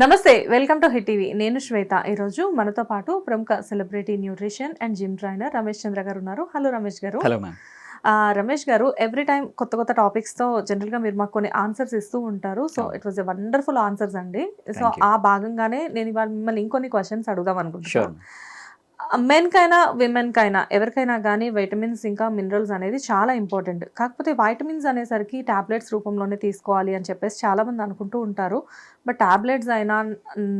నమస్తే, welcome to hit TV. నేను శ్వేత. ఈరోజు మనతో పాటు ప్రముఖ celebrity nutrition and gym trainer Ramesh Chandra గారు ఉన్నారు. హలో రమేష్ గారు. Hello ma'am. రమేష్ గారు, ఎవ్రీ టైం కొత్త కొత్త టాపిక్స్తో జనరల్గా మీరు మాకు కొన్ని ఆన్సర్స్ ఇస్తూ ఉంటారు. So it was a wonderful answers అండి. సో ఆ భాగంగానే నేను ఇవాళ మిమ్మల్ని ఇంకొన్ని క్వశ్చన్స్ అడుగుదాం అనుకుంటున్నాను. మెన్కైనా విమెన్కైనా ఎవరికైనా కానీ వైటమిన్స్ ఇంకా మినరల్స్ అనేది చాలా ఇంపార్టెంట్. కాకపోతే వైటమిన్స్ అనేసరికి టాబ్లెట్స్ రూపంలోనే తీసుకోవాలి అని చెప్పేసి చాలామంది అనుకుంటూ ఉంటారు. బట్ టాబ్లెట్స్ అయినా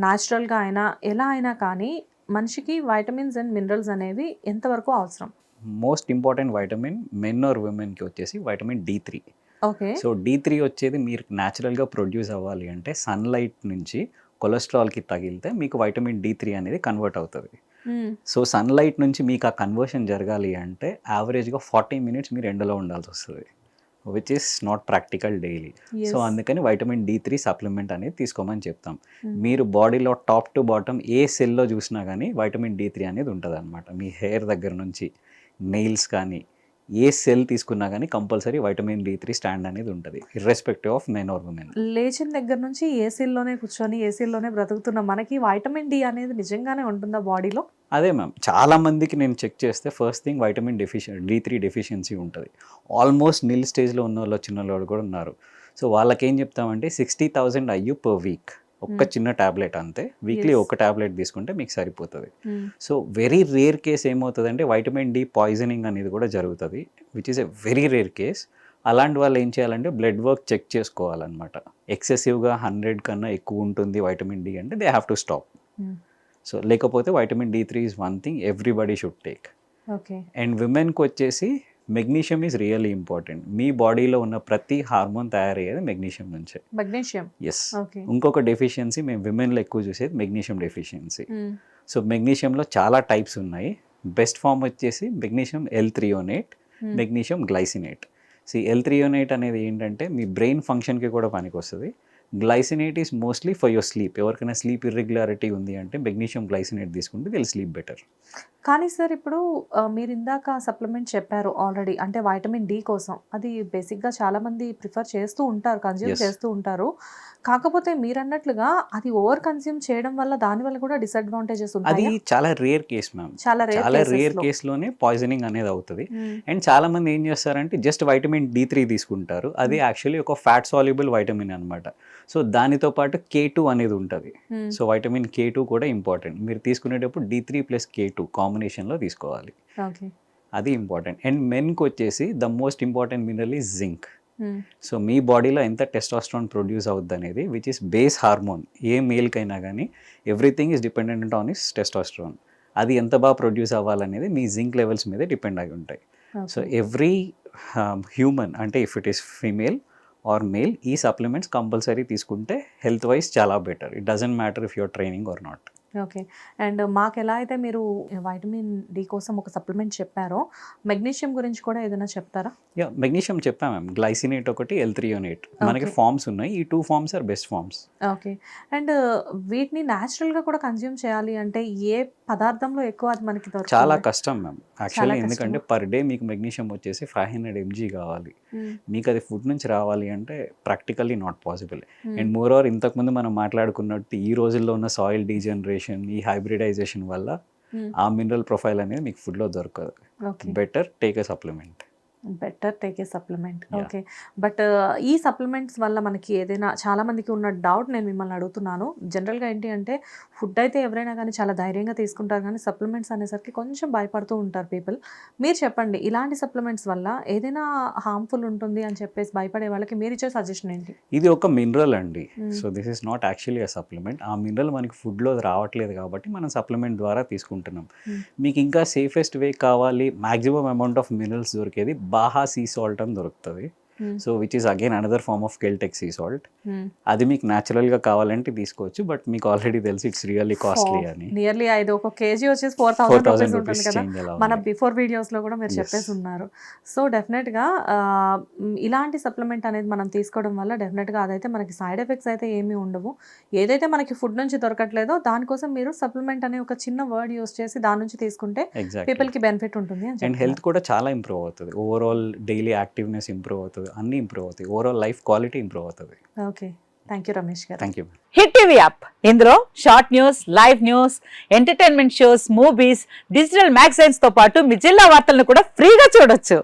న్యాచురల్గా అయినా ఎలా అయినా కానీ మనిషికి వైటమిన్స్ అండ్ మినరల్స్ అనేవి ఎంతవరకు అవసరం? Most important vitamin men or ఉమెన్కి వచ్చేసి vitamin D3. Okay. So D3 వచ్చేది మీరు న్యాచురల్గా ప్రొడ్యూస్ అవ్వాలి అంటే సన్లైట్ నుంచి కొలెస్ట్రాల్కి తగిలితే మీకు వైటమిన్ D3 అనేది కన్వర్ట్ అవుతుంది. సో సన్లైట్ నుంచి మీకు ఆ కన్వర్షన్ జరగాలి అంటే యావరేజ్గా 40 మినిట్స్ మీరు ఎండలో ఉండాల్సి వస్తుంది, which is not practical daily. So అందుకని వైటమిన్ D3 సప్లిమెంట్ అనేది తీసుకోమని చెప్తాం. మీరు బాడీలో టాప్ టు బాటమ్ ఏ సెల్లో చూసినా కానీ వైటమిన్ D3 అనేది ఉంటుంది అనమాట. మీ హెయిర్ దగ్గర నుంచి నెయిల్స్ కానీ ఏ సెల్ తీసుకున్నా కానీ కంపల్సరీ వైటమిన్ D3 స్టాండ్ అనేది ఉంటుంది, irrespective of men or women. లేచిన దగ్గర నుంచి ఏసీల్లోనే కూర్చొని ఏసీల్లోనే బ్రతుకుతున్న మనకి వైటమిన్ డి అనేది నిజంగానే ఉంటుందా బాడీలో? అదే మ్యామ్, చాలా మందికి నేను చెక్ చేస్తే first thing vitamin D3 deficiency ఉంటుంది. ఆల్మోస్ట్ నిల్ స్టేజ్లో ఉన్న వాళ్ళు చిన్న వాళ్ళు కూడా ఉన్నారు. సో వాళ్ళకి ఏం చెప్తామంటే 60,000 IU పర్ వీక్, ఒక్క చిన్న ట్యాబ్లెట్ అంతే. వీక్లీ ఒక ట్యాబ్లెట్ తీసుకుంటే మీకు సరిపోతుంది. సో వెరీ రేర్ కేస్ ఏమవుతుందంటే వైటమిన్ D పాయిజనింగ్ అనేది కూడా జరుగుతుంది, which is a very rare case. అలాంటి వాళ్ళు ఏం చేయాలంటే బ్లడ్ వర్క్ చెక్ చేసుకోవాలన్నమాట. ఎక్సెసివ్గా 100 కన్నా ఎక్కువ ఉంటుంది వైటమిన్ D అంటే they have to stop. So లేకపోతే vitamin D3 is one thing everybody should take. Okay. And విమెన్కి వచ్చేసి మెగ్నీషియం ఈజ్ రియల్లీ ఇంపార్టెంట్. మీ బాడీలో ఉన్న ప్రతి హార్మోన్ తయారయ్యేది మెగ్నీషియం నుంచే. మెగ్నీషియం. ఎస్. ఇంకొక డెఫిషియన్సీ మేము విమెన్లో ఎక్కువ చూసేది మెగ్నీషియం డెఫిషియన్సీ. సో మెగ్నీషియంలో చాలా టైప్స్ ఉన్నాయి. బెస్ట్ ఫామ్ వచ్చేసి మెగ్నీషియం L-థ్రియోనేట్, మెగ్నీషియం గ్లైసినేట్. L-థ్రియోనేట్ అనేది ఏంటంటే మీ బ్రెయిన్ ఫంక్షన్కి కూడా పనికి వస్తుంది. Glycinate is mostly for your sleep. ఎవరికైనా స్లీప్ ఇర్రెగ్యులారిటీ ఉంది అంటే మెగ్నీషియం గ్లైసినేట్ తీసుకుంటే దిల్ స్లీప్ బెటర్. కానీ సార్ ఇప్పుడు మీరు ఇందాక సప్లిమెంట్ చెప్పారు ఆల్రెడీ, అంటే వైటమిన్ డి కోసం. అది బేసిక్గా చాలామంది ప్రిఫర్ చేస్తూ ఉంటారు, కన్జ్యూమ్ చేస్తూ ఉంటారు. కాకపోతే మీరు అన్నట్లుగా అది ఓవర్ కన్జ్యూమ్ చేయడం వల్ల దానివల్ల కూడా డిసడ్వాంటేజెస్ ఉంటాయి. అది చాలా రేర్ కేస్ మ్యామ్. చాలా రేర్ కేస్లోనే పాయిజనింగ్ అనేది అవుతుంది. అండ్ చాలా మంది ఏం చేస్తారంటే జస్ట్ వైటమిన్ D3 తీసుకుంటారు. అది యాక్చువల్లీ ఒక ఫ్యాట్ సాల్యుబుల్ వైటమిన్ అనమాట. సో దానితో పాటు K2 అనేది ఉంటుంది. సో వైటమిన్ K2 కూడా ఇంపార్టెంట్. మీరు తీసుకునేటప్పుడు D3 ప్లస్ K2 కాంబినేషన్లో తీసుకోవాలి. అది ఇంపార్టెంట్. అండ్ మెన్కి వచ్చేసి the most important mineral is zinc. So మీ బాడీలో ఎంత టెస్టోస్టెరాన్ ప్రొడ్యూస్ అవుద్ది అనేది, విచ్ ఇస్ బేస్ హార్మోన్. ఏ మేల్కైనా కానీ everything is dependent on is testosterone. అది ఎంత బాగా ప్రొడ్యూస్ అవ్వాలనేది మీ జింక్ లెవెల్స్ మీద డిపెండ్ అయి ఉంటాయి. సో ఎవ్రీ హ్యూమన్ అంటే if it is female or male ఈ సప్లిమెంట్స్ కంపల్సరీ తీసుకుంటే హెల్త్ వైజ్ చాలా better. It doesn't matter if your training or not. Okay. And మాకు ఎలా అయితే మీరు వైటమిన్ డి కోసం ఒక సప్లిమెంట్ చెప్పారో, మెగ్నీషియం గురించి కూడా ఏదైనా చెప్తారా? మెగ్నీషియం చెప్పాం మ్యామ్. గ్లైసినేట్ ఒకటి, L-థ్రియోనేట్. మనకి ఫార్మ్స్ ఉన్నాయి. ఈ 2 forms are best forms. Okay. And వీటిని న్యాచురల్గా కూడా కన్జ్యూమ్ చేయాలి అంటే ఏ పదార్థంలో ఎక్కువ అది మనకి దొరుకుతుంది? చాలా కష్టం మ్యామ్ యాక్చువల్లీ. ఎందుకంటే పర్ డే మీకు మెగ్నీషియం వచ్చేసి 500 mg కావాలి. మీకు అది ఫుడ్ నుంచి రావాలి అంటే practically not possible. And more over ఇంతకుముందు మనం మాట్లాడుకున్నట్టు ఈ రోజుల్లో ఉన్న సాయిల్ డీజనరేషన్, ఈ హైబ్రిడైజేషన్ వల్ల ఆ మినరల్ ప్రొఫైల్ అనేది మీకు ఫుడ్లో దొరకదు. Better take a supplement. Okay. But ఈ సప్లిమెంట్స్ వల్ల మనకి ఏదైనా, చాలా మందికి ఉన్న డౌట్ నేను మిమ్మల్ని అడుగుతున్నాను. జనరల్గా ఏంటి అంటే ఫుడ్ అయితే ఎవరైనా కానీ చాలా ధైర్యంగా తీసుకుంటారు, కానీ సప్లిమెంట్స్ అనేసరికి కొంచెం భయపడుతూ ఉంటారు పీపుల్. మీరు చెప్పండి, ఇలాంటి సప్లిమెంట్స్ వల్ల ఏదైనా హార్మ్ఫుల్ ఉంటుంది అని చెప్పేసి భయపడే వాళ్ళకి మీరు ఇచ్చే సజెషన్ ఏంటి? ఇది ఒక మినరల్ అండి. So this is not actually a supplement. ఆ మినరల్ మనకి ఫుడ్లో రావట్లేదు కాబట్టి మనం సప్లిమెంట్ ద్వారా తీసుకుంటున్నాం. మీకు ఇంకా సేఫెస్ట్ వే కావాలి, మ్యాక్సిమం అమౌంట్ ఆఫ్ మినరల్స్ దొరికేది బాహా సీ సాల్ట్ అని దొరుకుతుంది. So which is again another form of కెల్టెక్ sea salt. అది మీకు న్యాచురల్గా కావాలంటే తీసుకోవచ్చు, బట్ మీకు ఆల్రెడీ తెలుసు ఇట్స్ రియల్లీ కాస్ట్లీ అని. నియర్లీ ఒక కేజీ వచ్చేసి 4,000 ఉంటుంది కదా మన బిఫోర్ వీడియోస్లో కూడా మీరు చెప్పేసి ఉన్నారు. సో డెఫినెట్గా ఇలాంటి సప్లిమెంట్ అనేది మనం తీసుకోవడం వల్ల డెఫినెట్గా అదైతే మనకి సైడ్ ఎఫెక్ట్స్ అయితే ఏమీ ఉండవు. ఏదైతే మనకి ఫుడ్ నుంచి దొరకట్లేదో దానికోసం మీరు సప్లిమెంట్ అనే ఒక చిన్న వర్డ్ యూస్ చేసి దాని నుంచి తీసుకుంటే పీపుల్కి బెనిఫిట్ ఉంటుంది. అండ్ హెల్త్ కూడా చాలా ఇంప్రూవ్ అవుతుంది. ఓవరాల్ డైలీ యాక్టివ్నెస్ ఇంప్రూవ్ అవుతుంది, అన్నీ ఇంప్రూవ్ అవుతాయి. ఓవరాల్ లైఫ్ క్వాలిటీ ఇంప్రూవ్ అవుతుంది. ఓకే. థ్యాంక్ యూ రమేష్ గారు. Thank you. Hit TV app, ఇందులో short news, live news, entertainment shows, movies, digital magazines తో పాటు మీ జిల్లా వార్తలను కూడా ఫ్రీగా చూడొచ్చు.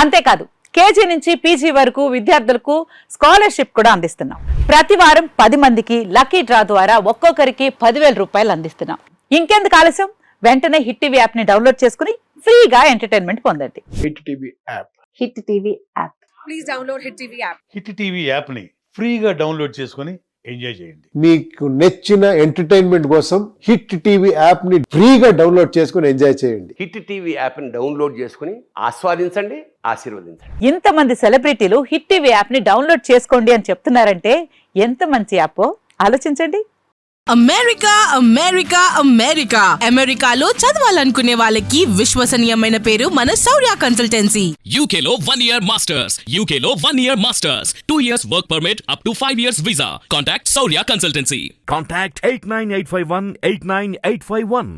అంతేకాదు కేజీ నుంచి పీజీ వరకు విద్యార్థులకు స్కాలర్షిప్ కూడా అందిస్తున్నాం. ప్రతి వారం 10 మందికి లక్కీ డ్రా ద్వారా ఒక్కొక్కరికి 10,000 రూపాయలు అందిస్తున్నాం. ఇంకెందుకు ఆలస్యం, వెంటనే హిట్ టీవీ యాప్ ని డౌన్లోడ్ చేసుకుని ఫ్రీగా ఎంటర్టైన్మెంట్ పొందండి. Hit TV app. Hit TV app. Please download Hit TV app. Hit TV యాప్ని ఫ్రీగా డౌన్లోడ్ చేసుకొని ఎంజాయ్ చేయండి. మీకు నచ్చిన ఎంటర్టైన్మెంట్ కోసం హిట్ టీవీ యాప్ ని ఫ్రీగా డౌన్లోడ్ చేసుకుని ఎంజాయ్ చేయండి. హిట్ టీవీ యాప్ని డౌన్లోడ్ చేసుకుని ఆస్వాదించండి, ఆశీర్వదించండి. ఇంతమంది సెలబ్రిటీలు హిట్ టీవీ యాప్ ని డౌన్లోడ్ చేసుకోండి అని చెప్తున్నారంటే ఎంత మంచి యాప్ ఆలోచించండి. అమెరికా అమెరికా అమెరికా అమెరికాలో చదవాలనుకునే వాళ్ళకి విశ్వసనీయమైన పేరు మన శౌర్య కన్సల్టెన్సీ. UK లో 1 year masters. UK లో 1 year masters. 2 years work permit up to 5 years visa. Contact Saurya Consultancy. Contact 89851 89851.